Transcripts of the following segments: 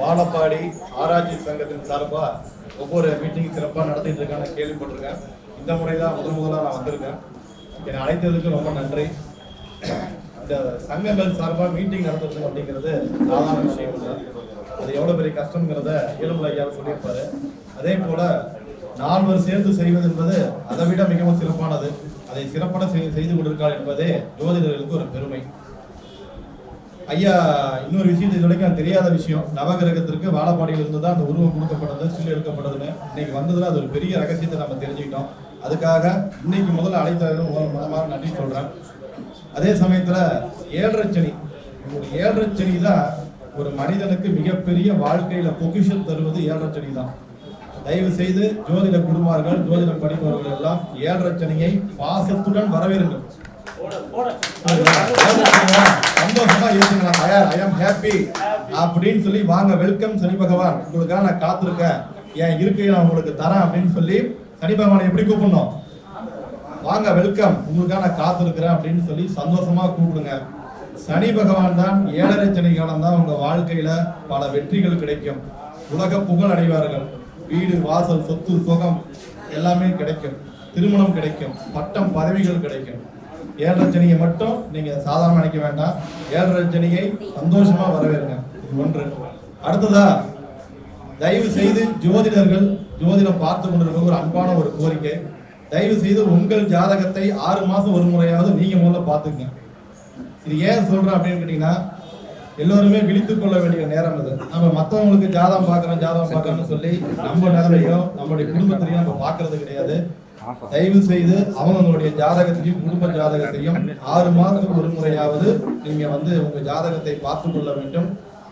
வாழப்பாடி ஆராய்ச்சி சங்கத்தின் சார்பாக ஒவ்வொரு மீட்டிங் சிறப்பாக நடத்திட்டு இருக்கான்னு கேள்விப்பட்டிருக்கேன். இந்த முறை தான் முதலாக நான் வந்திருக்கேன். என்னை அழைத்ததுக்கு ரொம்ப நன்றி. இந்த சங்கங்கள் சார்பாக மீட்டிங் நடத்துறது அப்படிங்கிறது சாதாரண விஷயம் இல்லை. அது எவ்வளோ பெரிய கஷ்டங்கிறத ஏழுமலை ஐயா சொல்லியிருப்பாரு. அதே போல 4 பேர் சேர்ந்து செய்வது என்பது அதை விட மிகவும் சிறப்பானது. அதை சிறப்பான செய்து கொண்டிருக்கார் என்பதே ஜோதிடர்களுக்கு ஒரு பெருமை. ஐயா இன்னொரு விஷயம் இது வரைக்கும் தெரியாத விஷயம், நவகிரகத்திற்கு வாழப்பாடியில் இருந்து தான் அந்த உருவம் கொடுக்கப்பட்டது, ஸ்டில் எடுக்கப்பட்டதுன்னு இன்னைக்கு வந்ததுல அது ஒரு பெரிய ரகசியத்தை நம்ம தெரிஞ்சுக்கிட்டோம். அதுக்காக இன்னைக்கு முதல்ல அழைத்தது மனமாக நன்றி சொல்றேன். அதே சமயத்துல 7.5 சனி, ஒரு 7.5 சனி தான் ஒரு மனிதனுக்கு மிகப்பெரிய வாழ்க்கையில பொக்கிஷம் தருவது 7.5 சனி தான். தயவு செய்து ஜோதிட குருமார்கள், ஜோதிடம் படிப்பவர்கள் எல்லாம் 7.5 சனியை பாசத்துடன் வரவேறுங்கள். சந்தோஷமா இருக்குங்க, தயார், ஐ அம் ஹாப்பி அப்படின்னு சொல்லி வாங்க, வெல்கம் சனி பகவான், உங்களுக்காக நான் காத்திருக்கேன், என் இருக்கையை நான் உங்களுக்கு தரேன் அப்படின்னு சொல்லி சனி பகவானை எப்படி கூப்பிடணும்? வாங்க வெல்கம், உங்களுக்காக நான் காத்திருக்கிறேன் அப்படின்னு சொல்லி சந்தோஷமா கூப்பிடுங்க. சனி பகவான் தான் 7.5 சனி காலம் தான் உங்க வாழ்க்கையில பல வெற்றிகள் கிடைக்கும், உலக புகழ் அடைவார்கள், வீடு வாசல் சொத்து சுகம் எல்லாமே கிடைக்கும், திருமணம் கிடைக்கும், பட்டம் பதவிகள் கிடைக்கும். 7.5 சனியை மட்டும் நீங்க சாதாரண நினைக்க வேண்டாம். 7.5 சனியை சந்தோஷமா வரவேறுங்க. இது ஒன்று. அடுத்ததா, தயவு செய்து ஜோதிடர்கள், ஜோதிடம் பார்த்து கொண்டிருக்க ஒரு அன்பான ஒரு கோரிக்கை, தயவு செய்து உங்கள் ஜாதகத்தை 6 மாசம் ஒரு முறையாவது நீங்க முதல்ல பார்த்துக்குங்க. இது ஏன் சொல்றேன் அப்படின்னு கேட்டீங்கன்னா, எல்லோருமே விழித்துக் கொள்ள வேண்டிய நேரம் இது. நம்ம மற்றவங்களுக்கு ஜாதகம் பார்க்கறோம்னு சொல்லி நம்ம நிலைமையோ நம்மளுடைய குடும்பத்திலையும் நம்ம பார்க்கறது கிடையாது. தயவு செய்து அவங்களுடைய ஜாதகத்தையும் குடும்ப ஜாதகத்தையும் 6 மாதத்துக்கு ஒரு முறையாவது நீங்க உங்க ஜாதகத்தை பார்த்து கொள்ள வேண்டும்.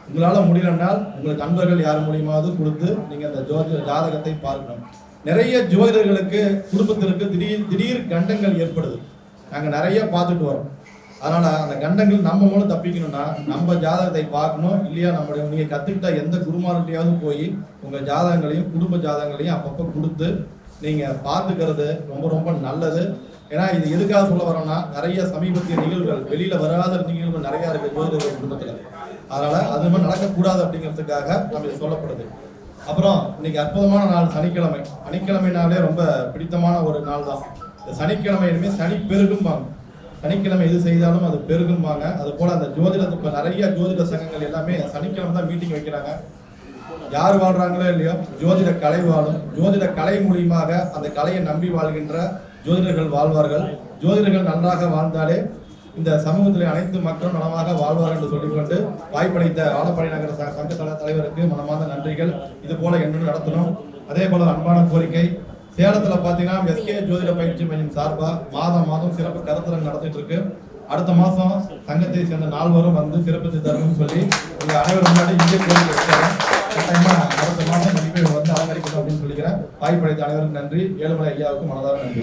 உங்களால முடியலனால் உங்கள் நண்பர்கள் யார் மூலியமாவது கொடுத்து நீங்க அந்த ஜாதகத்தை பார்க்கணும். நிறைய ஜோதிடர்களுக்கு குடும்பத்திற்கு திடீர் கண்டங்கள் ஏற்படுது, நாங்க நிறைய பார்த்துட்டு வரோம். அதனால அந்த கண்டங்கள் நம்ம மூலம் தப்பிக்கணும்னா நம்ம ஜாதகத்தை பார்க்கணும். இல்லையா நீங்க கத்துக்கிட்ட எந்த குருமார்கிட்டையாவது போய் உங்க ஜாதகங்களையும் குடும்ப ஜாதகங்களையும் அப்பப்போ கொடுத்து நீங்க பார்த்துக்கிறது ரொம்ப ரொம்ப நல்லது. ஏன்னா இது எதுக்காக சொல்ல வரோம்னா, நிறைய சமீபத்திய நிகழ்வுகள், வெளியில வராத நிகழ்வுகள் நிறைய இருக்கு ஜோதிடர்கள் குடும்பத்துல. அதனால அது மாதிரி நடக்கக்கூடாது அப்படிங்கிறதுக்காக நம்ம இது சொல்லப்படுது. அப்புறம் இன்னைக்கு அற்புதமான நாள் சனிக்கிழமை. சனிக்கிழமைனாலே ரொம்ப பிடித்தமான ஒரு நாள் தான். இந்த சனிக்கிழமை இனிமே சனி பெருகும்பாங்க. சனிக்கிழமை எது செய்தாலும் அது பெருகும்பாங்க. அது போல அந்த ஜோதிடத்து இப்ப நிறைய ஜோதிட சங்கங்கள் எல்லாமே சனிக்கிழமை தான் மீட்டிங் வைக்கிறாங்க. யார் வாழ்றாங்களோ இல்லையோ ஜோதிட கலை வாழும். ஜோதிட கலை மூலியமாக அந்த கலையை நம்பி வாழ்கின்ற ஜோதிடர்கள் வாழ்வார்கள். ஜோதிடர்கள் நன்றாக வாழ்ந்தாலே இந்த சமூகத்தில் அனைத்து மக்களும் நலமாக வாழ்வார்கள் என்று சொல்லிக்கொண்டு வாய்ப்பளித்த வாழப்பாடி நகர சங்க தலைவருக்கு மனமார்ந்த நன்றிகள். இது போல என்ன நடத்தணும். அதே போல அன்பான கோரிக்கை, சேலத்துல பாத்தீங்கன்னா எஸ்கே ஜோதிட பயிற்சி மையம் சார்பா மாதம் சிறப்பு கருத்தரங்கு நடத்திட்டு இருக்கு. அடுத்த மாசம் சங்கத்தை சேர்ந்த 4 பேரும் சிறப்பித்து தரணும்னு சொல்லி உங்க அனைவரும் முன்னாடி இங்கே கோரிக்கை வச்சாங்க. அடுத்த மாதம் கண்டிப்பாக அலங்கரிக்கணும் அப்படின்னு சொல்லிக்கிறேன். வாய்ப்பளித்த அனைவருக்கும் நன்றி. ஏழுமலை ஐயாவுக்கு மனதார நன்றி.